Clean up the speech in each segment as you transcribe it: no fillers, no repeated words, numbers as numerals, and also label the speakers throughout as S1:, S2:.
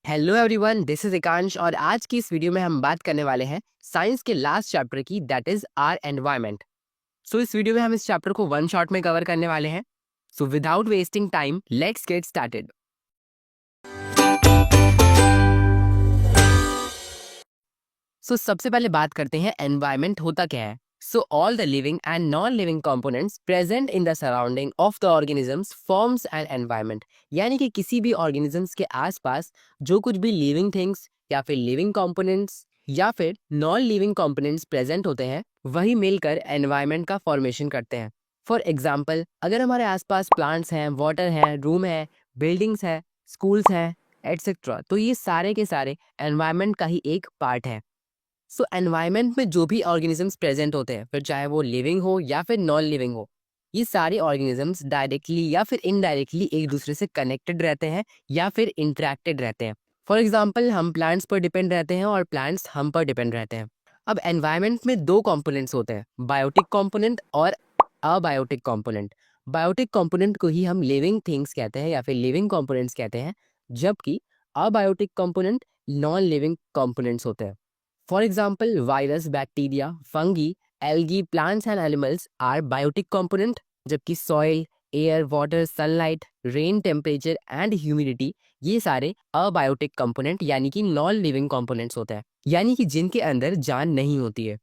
S1: Hello everyone, this is एकांश और आज की इस वीडियो में हम बात करने वाले हैं साइंस के लास्ट चैप्टर की, दैट इज आर एनवायरनमेंट। सो इस वीडियो में हम इस चैप्टर को वन शॉट में कवर करने वाले हैं। So without wasting time, let's get started. So सबसे पहले बात करते हैं एनवायरनमेंट होता क्या है। So all the living and non living components present in the surrounding of the organisms forms an environment. यानी कि किसी भी ऑर्गेनिजम्स के आसपास जो कुछ भी लिविंग थिंग्स या फिर लिविंग कंपोनेंट्स या फिर नॉन लिविंग कंपोनेंट्स प्रेजेंट होते हैं, वही मिलकर एनवायरनमेंट का फॉर्मेशन करते हैं। फॉर एग्जाम्पल, अगर हमारे आसपास प्लांट्स हैं, वाटर है, रूम है, बिल्डिंग्स है, स्कूल्स हैं, एटसेट्रा, तो ये सारे के सारे एनवायरनमेंट का ही एक पार्ट है। सो एनवायरनमेंट में जो भी ऑर्गेनिजम्स प्रेजेंट होते हैं, फिर चाहे वो लिविंग हो या फिर नॉन लिविंग हो, ये सारे ऑर्गेनिजम्स डायरेक्टली या फिर इनडायरेक्टली एक दूसरे से कनेक्टेड रहते हैं या फिर इंटरेक्टेड रहते हैं। फॉर एग्जाम्पल, हम प्लांट्स पर डिपेंड रहते हैं और प्लांट्स हम पर डिपेंड रहते हैं। अब एनवायरनमेंट में दो कंपोनेंट्स होते हैं, बायोटिक कंपोनेंट और अबायोटिक कंपोनेंट। बायोटिक कंपोनेंट को ही हम लिविंग थिंग्स कहते हैं या फिर लिविंग कंपोनेंट्स कहते हैं, जबकि abiotic component non living components होते हैं। For example, virus, bacteria, fungi, algae, plants and animals are biotic component, जबकि soil, air, water, sunlight, rain, temperature and humidity ये सारे अबायोटिक कंपोनेंट यानी कि नॉन लिविंग कंपोनेंट्स होते हैं, यानी कि जिनके अंदर जान नहीं होती है।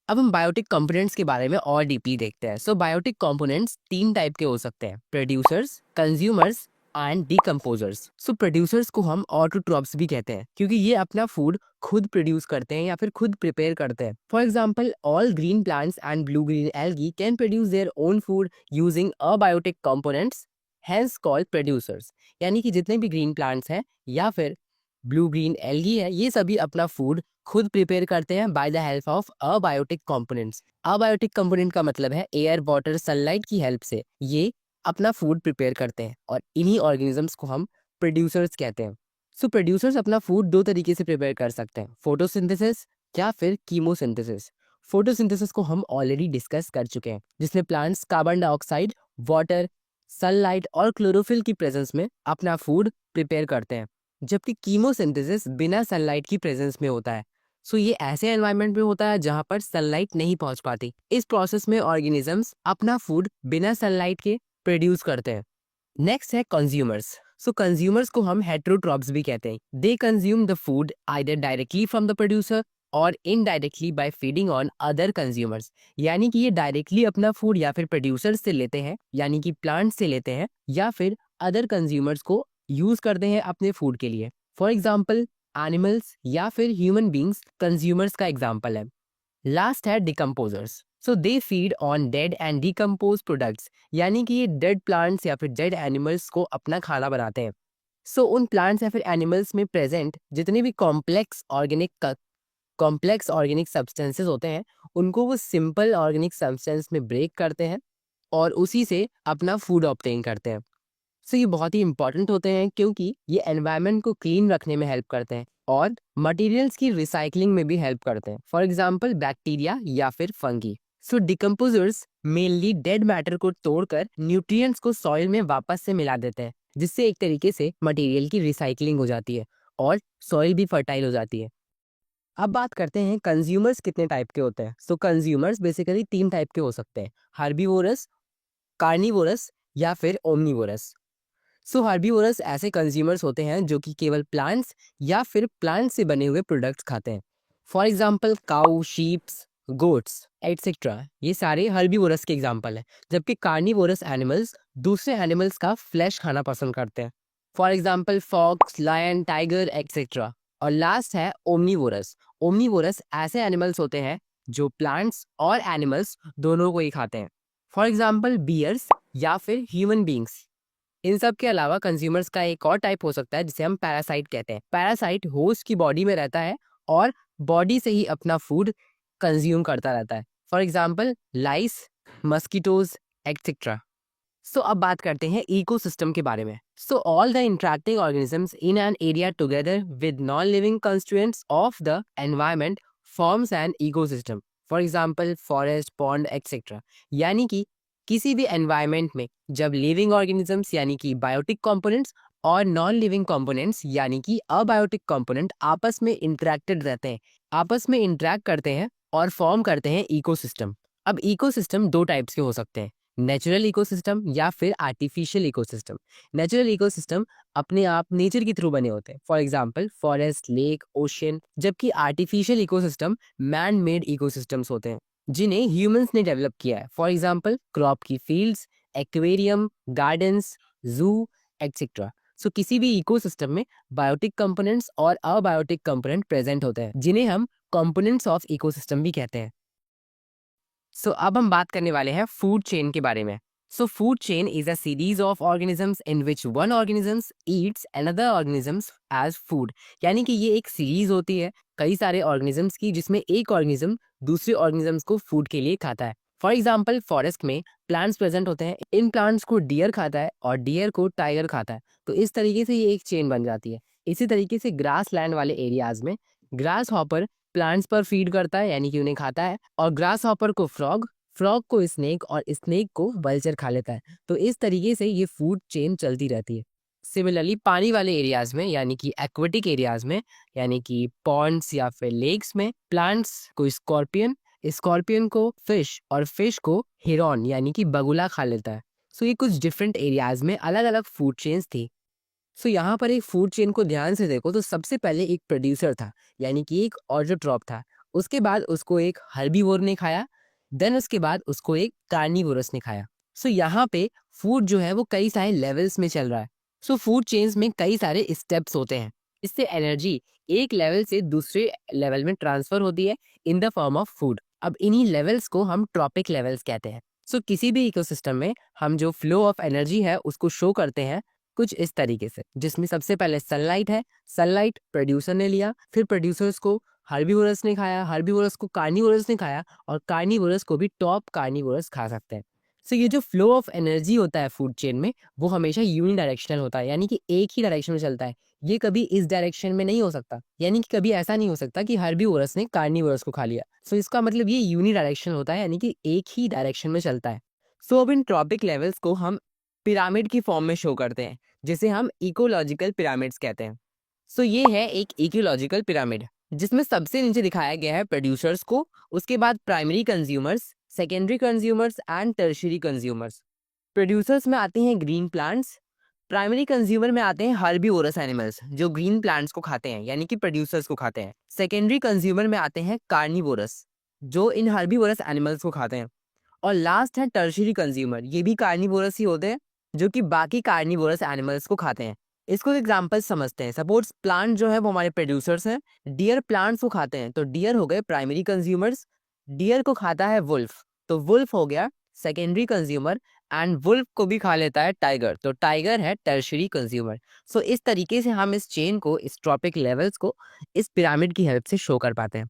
S1: अब हम बायोटिक कंपोनेंट्स के बारे में और डीपली देखते हैं। सो बायोटिक कंपोनेंट्स तीन टाइप के हो सकते हैं, producers, consumers and decomposers. So producers को हम ऑटोट्रॉप्स भी कहते हैं, क्योंकि ये अपना फूड खुद प्रोड्यूस करते हैं या फिर खुद प्रिपेयर करते हैं। For example, all green plants and blue green algae can produce their own food using abiotic components, hence called producers. यानी कि जितने भी ग्रीन प्लांट्स हैं या फिर ब्लू ग्रीन एल्गी है, ये सभी अपना फूड खुद प्रिपेयर करते हैं by the help of abiotic components. Abiotic component का मतलब है एयर, वाटर, सनलाइट की हेल्प से ये अपना फूड प्रिपेयर करते हैं और इन्हीं ऑर्गेनिजम्स को हम प्रोड्यूसर्स कहते हैं। सो प्रोड्यूसर्स अपना फूड दो तरीके से प्रिपेयर कर सकते हैं, फोटोसिंथेसिस या फिर कीमोसिंथेसिस। फोटोसिंथेसिस को हम ऑलरेडी डिस्कस कर चुके हैं, जिसमें plants carbon dioxide, water, sunlight और क्लोरोफिल की प्रेजेंस में अपना फूड प्रिपेयर करते हैं, जबकि कीमोसिंथेसिस बिना सनलाइट की प्रेजेंस में होता है। सो ये ऐसे एनवायरनमेंट में होता है जहां पर सनलाइट नहीं पहुंच पाती। इस प्रोसेस में ऑर्गेनिजम्स अपना फूड बिना सनलाइट के प्रोड्यूस करते हैं। नेक्स्ट है कंज्यूमर्स। सो कंज्यूमर्स को हम हेटेरोट्रॉप्स भी कहते हैं। They consume the food either directly from the producer और indirectly by feeding on other consumers. यानी कि ये डायरेक्टली अपना फूड या फिर प्रोड्यूसर से लेते हैं, यानी कि प्लांट से लेते हैं, या फिर अदर कंज्यूमर्स को यूज करते हैं अपने फूड के लिए। फॉर एग्जाम्पल, एनिमल्स या फिर ह्यूमन बींग्स कंज्यूमर्स का एग्जाम्पल है। लास्ट है decomposers. So they feed on dead and decompose products. यानी कि ये डेड प्लांट्स या फिर डेड एनिमल्स को अपना खाना बनाते हैं। सो उन प्लांट्स या फिर एनिमल्स में प्रेजेंट जितने भी कॉम्प्लेक्स ऑर्गेनिक सब्सटेंसेस होते हैं, उनको वो सिंपल ऑर्गेनिक सब्सटेंस में ब्रेक करते हैं और उसी से अपना फूड ऑब्टेन करते हैं। सो ये बहुत ही इंपॉर्टेंट होते हैं, क्योंकि ये एनवायरनमेंट को क्लीन रखने में हेल्प करते हैं और मटेरियल्स की रिसाइकलिंग में भी हेल्प करते हैं। फॉर एग्जांपल, बैक्टीरिया या फिर फंगी। सो डिकम्पोजर्स मेनली डेड मैटर को तोड़कर न्यूट्रिएंट्स को सॉइल में वापस से मिला देते हैं, जिससे एक तरीके से मटेरियल की रिसाइकलिंग हो जाती है और सॉइल भी फर्टाइल हो जाती है। अब बात करते हैं कंज्यूमर्स कितने टाइप के होते हैं। सो कंज्यूमर्स बेसिकली तीन टाइप के हो सकते हैं, हर्बीवोरस, कार्निवोरस या फिर ओमनीवोरस। सो हर्बीवोरस ऐसे कंज्यूमर्स होते हैं जो कि केवल प्लांट्स या फिर प्लांट से बने हुए प्रोडक्ट्स खाते हैं। For example, cow, sheeps, goats etcetera, ये सारे हर्बीवोरस के एग्जाम्पल हैं। जबकि कार्निवोरस एनिमल्स दूसरे एनिमल्स का फ्लैश खाना पसंद करते हैं। For example, fox, lion, tiger etcetera. और लास्ट है ओमनीवोरस। ओमनीवोरस ऐसे एनिमल्स होते हैं जो प्लांट्स और एनिमल्स दोनों को ही खाते हैं। फॉर एग्जाम्पल, बियर्स या फिर ह्यूमन बींग्स। इन सब के अलावा कंज्यूमर्स का एक और टाइप हो सकता है जिसे हम पैरासाइट कहते हैं। पैरासाइट होस्ट की बॉडी में रहता है और बॉडी से ही अपना फूड कंज्यूम करता रहता है। For example, lice, mosquitoes etcetera. So अब बात करते हैं इकोसिस्टम के बारे में। So all the interacting organisms in an area together with non living constituents of the environment forms an ecosystem. For example, forest, pond etcetera. यानी कि किसी भी एनवायरनमेंट में जब लिविंग ऑर्गेनिजम्स यानी कि बायोटिक कंपोनेंट्स और नॉन लिविंग कंपोनेंट्स यानी कि अबायोटिक कंपोनेंट आपस में इंटरेक्टेड रहते हैं, आपस में इंटरेक्ट करते हैं और फॉर्म करते हैं इकोसिस्टम। अब इकोसिस्टम दो टाइप्स के हो सकते हैं, नेचुरल इकोसिस्टम या फिर आर्टिफिशियल इकोसिस्टम। नेचुरल इकोसिस्टम अपने आप नेचर के थ्रू बने होते हैं, for example forest, lake, ocean. जबकि artificial ecosystem man made ecosystems होते हैं जिन्हें ह्यूमंस ने डेवलप किया है, फॉर एग्जाम्पल क्रॉप की fields, aquarium, gardens, zoo, etcetera. So किसी भी इकोसिस्टम में बायोटिक कंपोनेंट्स और अबायोटिक कंपोनेंट प्रेजेंट होते हैं जिन्हें हम कंपोनेंट्स ऑफ इकोसिस्टम भी कहते हैं। सो अब हम बात करने वाले हैं फूड चेन के बारे में। So food chain is a series of organisms in which one organisms eats another organisms as food. यानी कि ये एक सीरीज होती है कई सारे ऑर्गेनिजम्स की जिसमें एक ऑर्गेनिज्म दूसरे ऑर्गेनिजम्स को फूड के लिए खाता है। फॉर एग्जाम्पल फॉरेस्ट में प्लांट्स प्रेजेंट होते हैं, इन प्लांट्स को डियर खाता है और डियर को टाइगर खाता है। तो इस तरीके से ये एक चेन बन जाती है। इसी तरीके से ग्रास लैंड वाले एरियाज में ग्रास हॉपर प्लांट्स पर फीड करता है यानी कि उन्हें खाता है, और ग्रास हॉपर को फ्रॉग, फ्रॉग को स्नेक और स्नेक को वल्चर खा लेता है। तो इस तरीके से ये फूड चेन चलती रहती है। सिमिलरली पानी वाले एरियाज में यानी कि एक्वेटिक एरियाज में यानी कि पॉन्ड्स या फिर लेक्स में प्लांट्स को स्कॉर्पियन, स्कॉर्पियन को फिश और फिश को हिरॉन यानी कि बगुला खा लेता है। सो ये कुछ डिफरेंट एरियाज में अलग अलग फूड चेन्स थी। सो यहाँ पर एक फूड चेन को ध्यान से देखो तो सबसे पहले एक प्रोड्यूसर था यानी कि एक ऑटोट्रॉप था, उसके बाद उसको एक हर्बीवोर ने खाया, देन उसके बाद उसको एक कार्निवोरस ने खाया। सो यहाँ पे फूड जो है वो कई सारे लेवल्स में चल रहा है। सो फूड चेन्स में कई सारे स्टेप्स होते हैं, इससे एनर्जी एक लेवल से दूसरे लेवल में ट्रांसफर होती है in the form of food. अब इन्हीं लेवल्स को हम ट्रॉपिक लेवल्स कहते हैं। सो किसी भी इकोसिस्टम में हम जो फ्लो ऑफ एनर्जी है उसको शो करते हैं कुछ इस तरीके से, जिसमें सबसे पहले सनलाइट है, सनलाइट प्रोड्यूसर ने लिया, फिर प्रोड्यूसर्स को हर्बीवोरस ने खाया, हर्बीवोरस को कार्निवोरस ने खाया और कार्निवोरस को भी टॉप कार्निवोरस खा सकते हैं। सो ये जो फ्लो ऑफ एनर्जी होता है फूड चेन में वो हमेशा यूनिडायरेक्शनल होता है यानी कि एक ही डायरेक्शन में चलता है। ये कभी इस डायरेक्शन में नहीं हो सकता, यानी कि कभी ऐसा नहीं हो सकता कि हर्बीवोरस ने कार्निवोरस को खा लिया। सो इसका मतलब ये यूनिडायरेक्शनल होता है यानी कि एक ही डायरेक्शन में चलता है। सो अब इन ट्रॉपिक लेवल्स को हम पिरामिड की फॉर्म में शो करते हैं जिसे हम इकोलॉजिकल पिरामिड्स कहते हैं। सो ये है एक इकोलॉजिकल पिरामिड जिसमें सबसे नीचे दिखाया गया है प्रोड्यूसर्स को, उसके बाद primary consumers, secondary consumers and tertiary consumers. Producers में आते हैं ग्रीन प्लांट्स, प्राइमरी कंज्यूमर में आते हैं हर्बीवोरस एनिमल्स जो ग्रीन प्लांट्स को खाते हैं यानी कि प्रोड्यूसर्स को खाते हैं। सेकेंडरी कंज्यूमर में आते हैं कार्निवोरस जो इन हर्बीवोरस एनिमल्स को खाते हैं। और लास्ट है टर्शियरी कंज्यूमर, ये भी कार्निवोरस ही होते हैं जो कि बाकी कार्निवोरस एनिमल्स को खाते हैं। इसको एग्जांपल समझते हैं, सपोज प्लांट जो है वो हमारे प्रोड्यूसर्स हैं, डियर प्लांट्स को खाते हैं तो डियर हो गए प्राइमरी कंज्यूमर्स, डियर को खाता है वुल्फ तो वुल्फ हो गया सेकेंडरी कंज्यूमर, एंड वुल्फ को भी खा लेता है टाइगर तो टाइगर है टर्शियरी कंज्यूमर। सो इस तरीके से हम इस चेन को, इस ट्रॉपिक लेवल्स को इस पिरामिड की हेल्प से शो कर पाते हैं।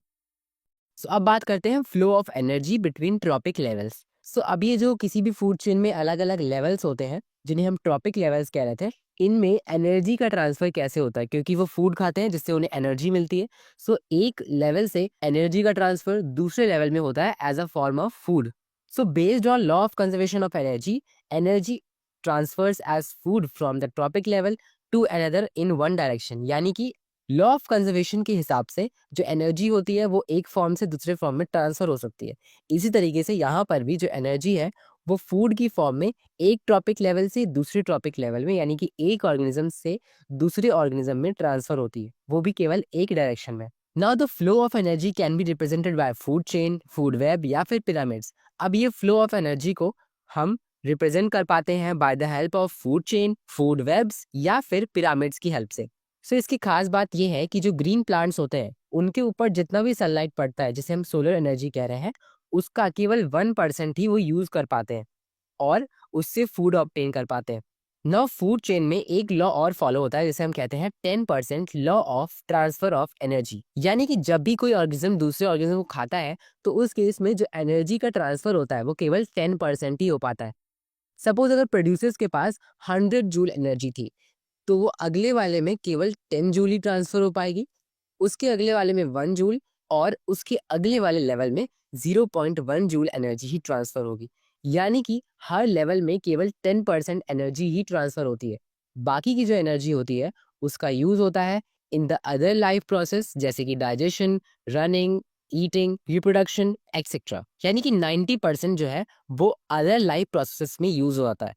S1: सो अब बात करते हैं flow of energy between trophic levels. So अब ये जो किसी भी फूड चेन में अलग अलग लेवल्स होते हैं जिन्हें हम ट्रॉपिक लेवल्स कह रहे थे, इनमें एनर्जी का ट्रांसफर कैसे होता है क्योंकि वो फूड खाते हैं जिससे उन्हें एनर्जी मिलती है। सो एक लेवल से एनर्जी का ट्रांसफर दूसरे लेवल में होता है as a form of food. So based on law of conservation of energy, energy transfers as food from the trophic level to another in one direction. यानी कि लॉ ऑफ कंजर्वेशन के हिसाब से जो एनर्जी होती है वो एक फॉर्म से दूसरे फॉर्म में ट्रांसफर हो सकती है। इसी तरीके से यहाँ पर भी जो एनर्जी है वो फूड की फॉर्म में एक ट्रॉपिक लेवल से दूसरे ट्रॉपिक लेवल में यानी कि एक ऑर्गेनिज्म से दूसरे ऑर्गेनिज्म में ट्रांसफर होती है, वो भी केवल एक डायरेक्शन में। Now the flow of energy can be represented by food chain, food web या फिर पिरामिड्स। अब ये फ्लो ऑफ एनर्जी को हम रिप्रेजेंट कर पाते हैं by the help of food chain, food webs या फिर पिरामिड्स की हेल्प से। सो इसकी खास बात यह है कि जो ग्रीन प्लांट्स होते हैं उनके ऊपर जितना भी सनलाइट पड़ता है जिसे हम सोलर एनर्जी कह रहे हैं, उसका केवल 1% ही वो यूज कर पाते हैं और उससे फूड ऑब्टेन कर पाते हैं। नाउ फूड चेन में एक लॉ और फॉलो होता है जिसे हम कहते हैं 10% law of transfer of energy. यानी कि जब भी कोई ऑर्गेनिज्म दूसरे ऑर्गेनिज्म को खाता है तो उस केस में जो एनर्जी का ट्रांसफर होता है वो केवल 10% ही हो पाता है। सपोज अगर प्रोड्यूसर्स के पास 100 जूल एनर्जी थी तो वो अगले वाले में केवल 10 जूल ही ट्रांसफर हो पाएगी, उसके अगले वाले में 1 जूल और उसके अगले वाले लेवल में 0.1 जूल एनर्जी ही ट्रांसफर होगी। यानी कि हर लेवल में केवल 10% एनर्जी ही ट्रांसफर होती है। बाकी की जो एनर्जी होती है उसका यूज होता है in the other life process, जैसे कि digestion, running, eating, reproduction etcetera. यानी कि 90% जो है वो अदर लाइफ प्रोसेस में यूज होता है।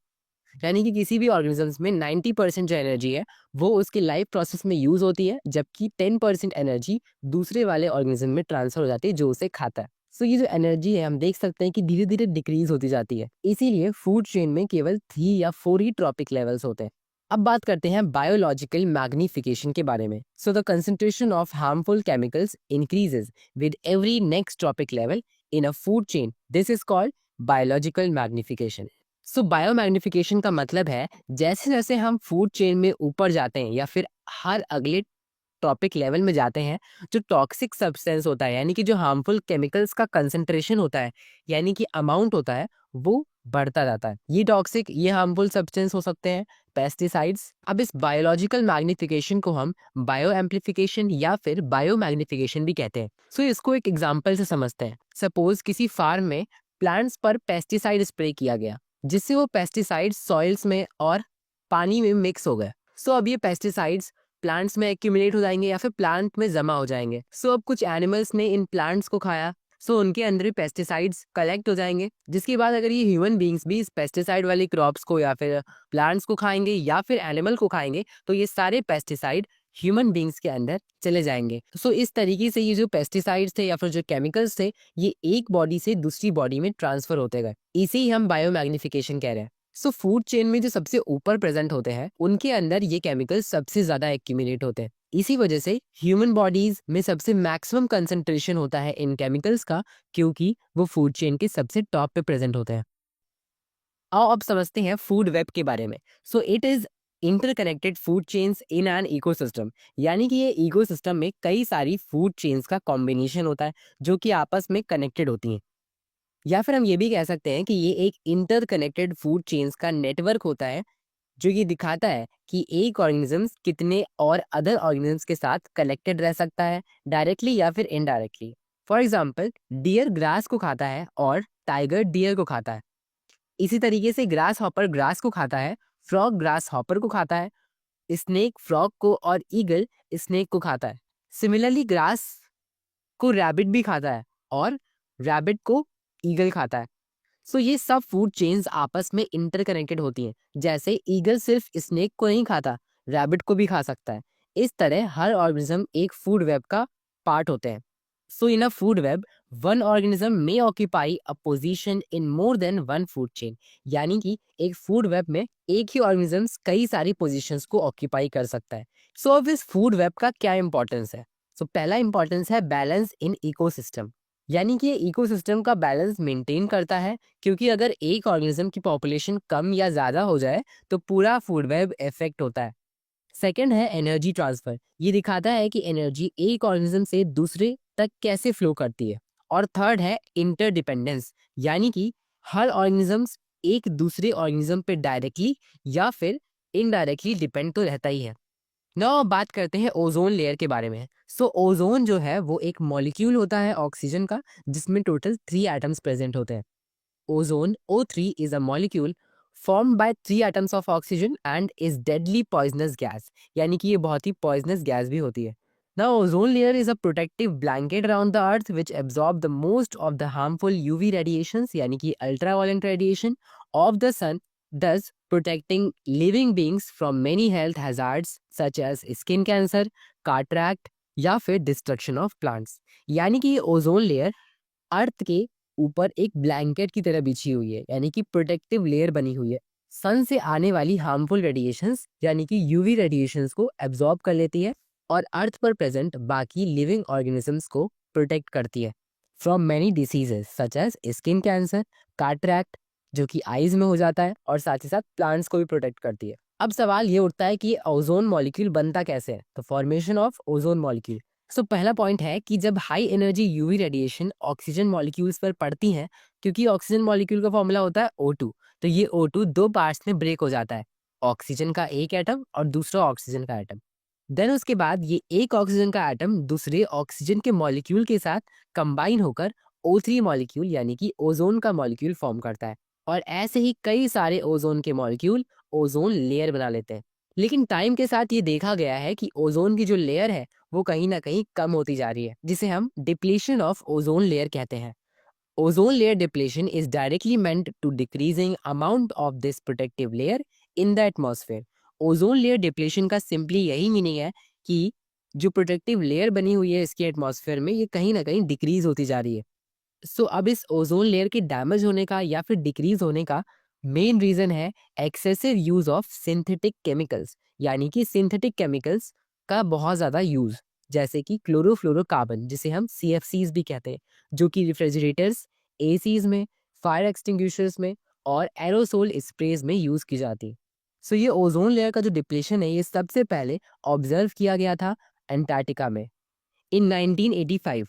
S1: यानी कि किसी भी ऑर्गेनिजम्स में 90% जो एनर्जी है वो उसकी लाइफ प्रोसेस में यूज होती है, जबकि 10% एनर्जी दूसरे वाले ऑर्गेनिज्म में ट्रांसफर हो जाती है जो उसे खाता है। सो ये जो एनर्जी है हम देख सकते हैं कि धीरे धीरे डिक्रीज होती जाती है। इसीलिए फूड चेन में केवल 3 या 4 ही ट्रॉपिक लेवल्स होते हैं। अब बात करते हैं बायोलॉजिकल मैग्निफिकेशन के बारे में। So the concentration of harmful chemicals increases with every next trophic level in a food chain. This is called biological magnification. So biomagnification का मतलब है जैसे जैसे हम फूड चेन में ऊपर जाते हैं या फिर हर अगले टॉपिक लेवल में जाते हैं, जो टॉक्सिक सब्सटेंस होता है यानी कि जो हार्मफुल केमिकल्स का कंसंट्रेशन होता है यानी कि अमाउंट होता है वो बढ़ता जाता है। ये हार्मफुल सब्सटेंस हो सकते हैं पेस्टिसाइड्स। अब इस बायोलॉजिकल मैग्निफिकेशन को हम बायो एम्प्लीफिकेशन या फिर बायो मैग्निफिकेशन भी कहते हैं। सो इसको एक एग्जांपल से समझते हैं। सपोज किसी फार्म में प्लांट्स पर पेस्टिसाइड स्प्रे किया गया, जिससे वो पेस्टिसाइड सॉइल्स में और पानी में मिक्स हो गए। सो अब ये पेस्टिसाइड्स प्लांट्स में एक्यूमुलेट हो जाएंगे या फिर प्लांट में जमा हो जाएंगे। सो अब कुछ एनिमल्स ने इन प्लांट्स को खाया, सो उनके अंदर भी पेस्टिसाइड्स कलेक्ट हो जाएंगे, जिसके बाद अगर ये ह्यूमन बींग्स भी इस पेस्टिसाइड वाली क्रॉप्स को या फिर प्लांट्स को खाएंगे या फिर एनिमल को खाएंगे, तो ये सारे पेस्टिसाइड ह्यूमन बींग्स के अंदर चले जाएंगे। सो इस तरीके से ये जो पेस्टिसाइड्स थे या फिर जो केमिकल्स थे ये एक बॉडी से दूसरी बॉडी में ट्रांसफर होते गए। इसे ही हम बायोमैग्निफिकेशन कह रहे हैं। सो फूड चेन में जो सबसे ऊपर प्रेजेंट होते हैं उनके अंदर ये केमिकल्स सबसे ज्यादा एक्यूमुलेट होते हैं। इसी वजह से ह्यूमन बॉडीज में सबसे मैक्सिमम कंसंट्रेशन होता है इन केमिकल्स का, क्योंकि वो फूड चेन के सबसे टॉप पे प्रेजेंट होते हैं। आओ अब समझते हैं फूड वेब के बारे में। So it is interconnected food chains in an ecosystem. यानी कि ये इकोसिस्टम में कई सारी फूड चेन्स का कॉम्बिनेशन होता है जो कि आपस में कनेक्टेड होती हैं। या फिर हम ये भी कह सकते हैं कि ये एक इंटरकनेक्टेड फूड चेन्स का नेटवर्क होता है, जो ये दिखाता है कि एक ऑर्गेनिजम्स कितने और अदर ऑर्गेनिजम्स के साथ कनेक्टेड रह सकता है, डायरेक्टली या फिर indirectly. For example, deer grass को खाता है और टाइगर डियर को खाता है। इसी तरीके से ग्रास हॉपर ग्रास को खाता है, फ्रॉग ग्रास हॉपर को खाता है, स्नेक फ्रॉग को और ईगल स्नेक को खाता है। सिमिलरली ग्रास को रैबिट भी खाता है और रैबिट को ईगल खाता है। सो ये सब फूड चेन्स आपस में इंटरकनेक्टेड होती हैं। जैसे ईगल सिर्फ स्नेक को नहीं खाता, रैबिट को भी खा सकता है। इस तरह हर ऑर्गेनिज्म एक फूड वेब का पार्ट होते हैं। So in a food web one organism may occupy a position in more than one food chain. यानी कि एक फूड वेब में एक ही ऑर्गेनिजम्स कई सारी पोजीशंस को ऑक्यूपाई कर सकता है। सो अब इस फूड वेब का क्या इंपॉर्टेंस है? सो पहला इंपॉर्टेंस है बैलेंस इन इकोसिस्टम। यानी कि ये इकोसिस्टम का बैलेंस मेंटेन करता है, क्योंकि अगर एक ऑर्गेनिज्म की पॉपुलेशन कम या ज्यादा हो जाए तो पूरा फूड वेब इफेक्ट होता है। सेकंड है एनर्जी ट्रांसफर। ये दिखाता है कि एनर्जी एक ऑर्गेनिज्म से दूसरे तक कैसे फ्लो करती है। और थर्ड है इंटरडिपेंडेंस। यानी कि हर ऑर्गेनिजम्स एक दूसरे ऑर्गेनिज्म पे डायरेक्टली या फिर इनडायरेक्टली डिपेंड तो रहता ही है। नाउ बात करते हैं ओजोन लेयर के बारे में। सो ओजोन जो है वो एक मॉलिक्यूल होता है ऑक्सीजन का, जिसमें टोटल 3 एटम्स प्रेजेंट होते हैं। Ozone, O3, is a molecule formed by 3 atoms of oxygen and is deadly poisonous gas। यानी कि ये बहुत ही poisonous gas भी होती है। Now, ozone layer is a protective blanket around the earth which absorb the most of the harmful UV radiations, यानी कि ultraviolet radiation of the sun, thus protecting living beings from many health hazards such as skin cancer, cataract या फिर destruction of plants। यानी कि ये ozone layer अर्थ के ऊपर एक ब्लैंकेट की तरह बिछी हुई है, यानी कि प्रोटेक्टिव लेयर बनी हुई है। सन से आने वाली हार्मफुल रेडिएशंस यानी कि यूवी रेडिएशंस को एब्जॉर्ब कर लेती है और अर्थ पर प्रेजेंट बाकी लिविंग ऑर्गेनिजम्स को प्रोटेक्ट करती है from many diseases such as skin cancer, cataract जो कि आईज में हो जाता है, और साथ ही साथ प्लांट्स को भी प्रोटेक्ट करती है। अब सवाल ये उठता है कि ये ओजोन मॉलिक्यूल बनता कैसे है? तो फॉर्मेशन ऑफ ओजोन मॉलिक्यूल। सो पहला पॉइंट है कि जब high energy UV radiation oxygen molecules पर पड़ती हैं, क्योंकि ऑक्सीजन मॉलिक्यूल का फॉर्मूला होता है O2, तो ये O2 दो पार्ट्स में ब्रेक हो जाता है, ऑक्सीजन का एक एटम और दूसरा ऑक्सीजन का एटम। देन उसके बाद ये एक ऑक्सीजन का एटम दूसरे ऑक्सीजन के मॉलिक्यूल के साथ कंबाइन होकर O3 मॉलिक्यूल यानी कि ओजोन का मॉलिक्यूल फॉर्म करता है, और ऐसे ही कई सारे ओजोन के मॉलिक्यूल ओजोन लेयर बना लेते हैं। लेकिन टाइम के साथ ये देखा गया है कि ओजोन की जो लेयर है वो कहीं ना कहीं कम होती जा रही है, जिसे हम डिप्लीशन ऑफ ओजोन लेयर कहते हैं। Ozone layer depletion is directly meant to decreasing amount of this protective layer in the atmosphere. Ozone layer depletion का सिंपली यही मीनिंग है कि जो प्रोटेक्टिव लेयर बनी हुई है इसके एटमॉस्फेयर में, ये कहीं ना कहीं डिक्रीज होती जा रही है। सो अब इस ओजोन लेयर के डैमेज होने का या फिर डिक्रीज होने का मेन रीजन है excessive use of synthetic chemicals, यानी कि सिंथेटिक केमिकल्स का बहुत ज़्यादा यूज, जैसे कि क्लोरोफ्लोरोकार्बन, जिसे हम CFCs भी कहते हैं, जो कि रेफ्रिजरेटर्स, ACs में, फायर एक्सटिंग्विशर्स में और एरोसोल स्प्रेज में यूज की जाती है। सो ये ओजोन लेयर का जो डिप्लेशन है ये सबसे पहले ऑब्जर्व किया गया था अंटार्कटिका में इन 1985।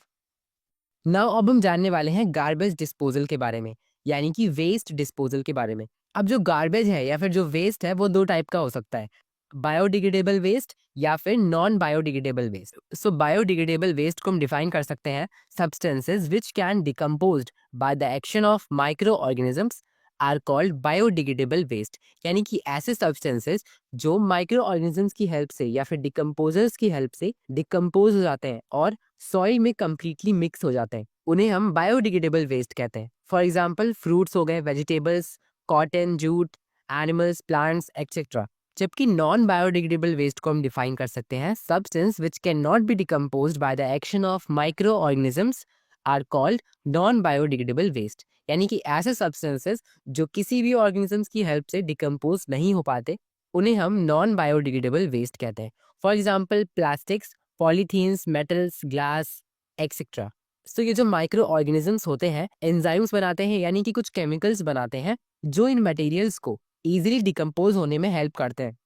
S1: नाउ अब हम जानने वाले हैं गार्बेज डिस्पोजल के बारे में, यानी कि वेस्ट डिस्पोजल के बारे में। अब जो गार्बेज है या फिर जो वेस्ट है वो दो टाइप का हो सकता है, बायोडिग्रेडेबल वेस्ट या फिर non biodegradable waste. So biodegradable waste को हम डिफाइन कर सकते हैं substances which can decomposed by the action of micro organisms are called biodegradable waste, यानी कि ऐसे सब्सटेंसेस जो माइक्रो ऑर्गेनिजम्स की हेल्प से या फिर डिकम्पोजर्स की हेल्प से डिकम्पोज हो जाते हैं और सॉइल में कंप्लीटली मिक्स हो जाते हैं, उन्हें हम बायोडिग्रेडेबल वेस्ट कहते हैं। फॉर एग्जाम्पल फ्रूट्स हो गए, vegetables, cotton, jute, animals, plants etcetera. जबकि नॉन बायोडिग्रेडेबल वेस्ट को हम डिफाइन कर सकते हैं substance which can not be decomposed by the action of micro organisms are called non biodegradable waste, यानी कि ऐसे सब्सटेंसेस जो किसी भी ऑर्गेनिजम्स की हेल्प से डिकम्पोज नहीं हो पाते, उन्हें हम नॉन बायोडिग्रेडेबल वेस्ट कहते हैं। For example plastics, polythenes, metals, glass etcetera. तो ये जो माइक्रो ऑर्गेनिजम्स होते हैं एंजाइम्स बनाते हैं, यानी कि कुछ केमिकल्स बनाते हैं जो इन मटेरियल्स को इजीली डिकम्पोज होने में हेल्प करते हैं।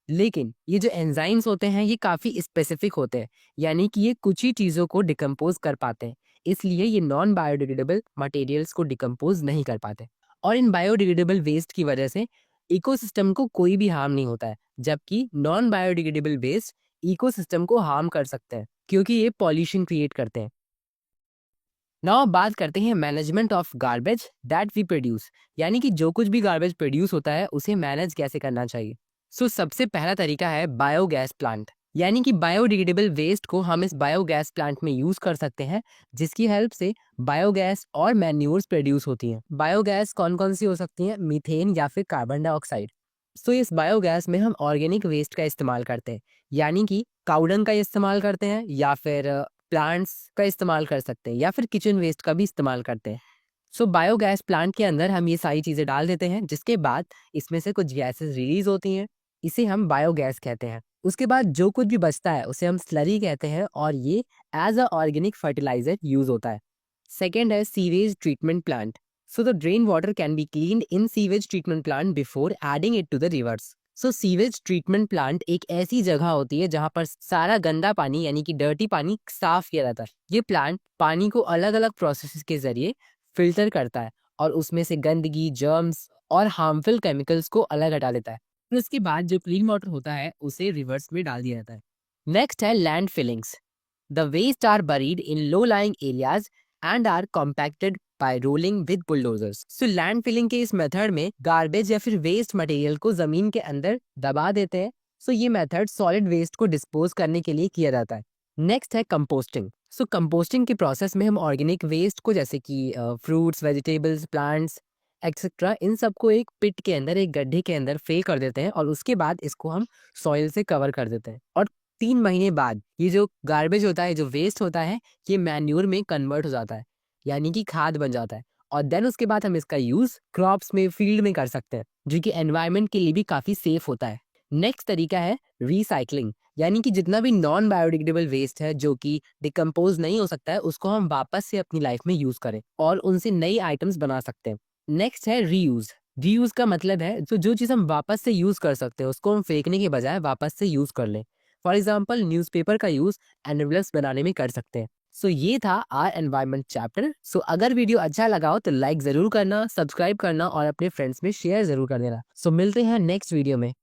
S1: लेकिन ये जो एंजाइम्स होते हैं ये काफ़ी स्पेसिफिक होते हैं, यानी कि ये कुछ ही चीज़ों को डिकम्पोज कर पाते हैं, इसलिए ये नॉन बायोडिग्रेडेबल मटेरियल्स को डिकम्पोज नहीं कर पाते। और इन बायोडिग्रेडेबल वेस्ट की वजह से इकोसिस्टम को कोई भी हार्म नहीं होता है, जबकि नॉन बायोडिग्रेडेबल वेस्ट इकोसिस्टम को हार्म कर सकते हैं क्योंकि ये पॉल्यूशन क्रिएट करते हैं। नाउ अब बात करते हैं management of garbage that we produce, यानी कि जो कुछ भी गार्बेज प्रोड्यूस होता है उसे मैनेज कैसे करना चाहिए। सो सबसे पहला तरीका है बायोगैस प्लांट, यानी कि बायोडिग्रेडेबल वेस्ट को हम इस बायोगैस प्लांट में यूज कर सकते हैं, जिसकी हेल्प से बायोगैस और मैन्योर्स प्रोड्यूस होती हैं। बायोगैस कौन कौन सी हो सकती हैं? मीथेन या फिर कार्बन डाइऑक्साइड। सो इस बायोगैस में हम ऑर्गेनिक वेस्ट का इस्तेमाल करते हैं, यानी कि काउडंग का इस्तेमाल करते हैं या फिर प्लांट्स का इस्तेमाल कर सकते हैं या फिर किचन वेस्ट का भी इस्तेमाल करते हैं। सो बायोगैस प्लांट के अंदर हम ये सारी चीज़ें डाल देते हैं, जिसके बाद इसमें से कुछ गैसेस रिलीज होती हैं, इसे हम बायोगैस कहते हैं। उसके बाद जो कुछ भी बचता है उसे हम स्लरी कहते हैं और ये as a organic fertilizer use होता है। सेकेंड है sewage treatment plant. So the drain water can be cleaned in sewage treatment plant before adding it to the rivers. So sewage treatment plant एक ऐसी जगह होती है जहां पर सारा गंदा पानी यानी कि डर्टी पानी साफ किया जाता है। ये प्लांट पानी को अलग अलग प्रोसेस के जरिए फिल्टर करता है और उसमें से गंदगी, जर्म्स और हार्मफुल केमिकल्स को अलग हटा देता है। फिर उसके बाद जो क्लीन वाटर होता है उसे रिवर्स में डाल दिया जाता है। नेक्स्ट है land fillings. The waste are buried in low lying areas and are compacted by rolling with bulldozers. So land filling के इस मेथड में गार्बेज या फिर वेस्ट मटेरियल को जमीन के अंदर दबा देते हैं। सो ये मेथड सॉलिड वेस्ट को डिस्पोज करने के लिए किया जाता है। नेक्स्ट है कंपोस्टिंग। सो कंपोस्टिंग के प्रोसेस में हम ऑर्गेनिक वेस्ट को, जैसे कि फ्रूट्स, वेजिटेबल्स, प्लांट्स एक्सेट्रा, इन सबको एक पिट के अंदर, एक गड्ढे के अंदर फेल कर देते हैं और उसके बाद इसको हम सॉइल से कवर कर देते हैं। और 3 महीने बाद ये जो गार्बेज होता है, जो वेस्ट होता है, ये मैन्योर में कन्वर्ट हो जाता है, यानी कि खाद बन जाता है। और देन उसके बाद हम इसका यूज क्रॉप्स में, फील्ड में कर सकते हैं, जो कि एनवायरनमेंट के लिए भी काफी सेफ होता है। नेक्स्ट तरीका है रिसाइकलिंग, यानी कि जितना भी नॉन बायोडिग्रेडेबल वेस्ट है जो कि डिकम्पोज नहीं हो सकता है, उसको हम वापस से अपनी लाइफ में यूज करें और उनसे नई आइटम्स बना सकते हैं। नेक्स्ट है रीयूज। रीयूज का मतलब है तो जो चीज़ हम वापस से यूज कर सकते हैं उसको हम फेंकने के बजाय वापस से यूज कर लें। फॉर एग्जाम्पल न्यूज़पेपर का यूज एनवेलप्स बनाने में कर सकते हैं। सो ये था आर एनवायरमेंट चैप्टर। सो अगर वीडियो अच्छा लगा हो तो लाइक जरूर करना, सब्सक्राइब करना और अपने फ्रेंड्स में शेयर जरूर कर देना। सो मिलते हैं नेक्स्ट वीडियो में।